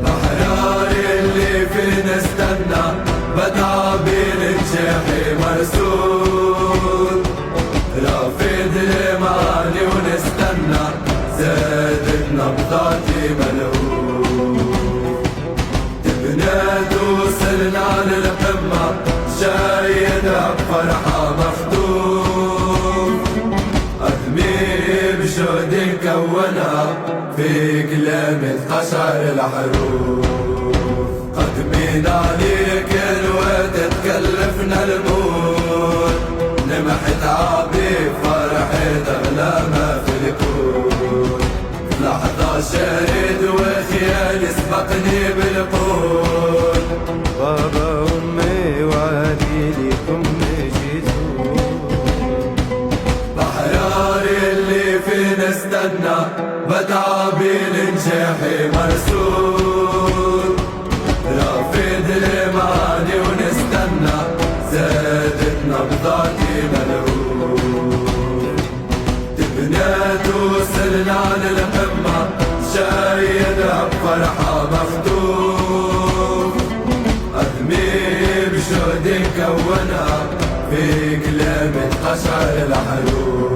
أحرار اللي فينا استنى بتعابين الجحي مرسول، رافد المعاني ونستنى زادت نبضاتي ملهوف. تبنات وصلنا للقمة شايدها بفرحة مخطوف، أدمي بجهد كونها في كلمة قشعر الحروف. قدمين عليك الوقت تكلفنا الموت، لمحت عابي فرحت أغلى ما في الكون. لحظة شرد وخيال سبقني بالقول، بابا أمي وعدي لكم جيتوا. بحرار اللي فينا استنى بتعابين الجحي مرسول، رافد المعاني ونستنى زادت نبضاتي ملهوف. تبنات وصلنا للقمة شايدها بفرحة مخطوف، أدمي بجهد كونها في كلمة قشعر الحروف.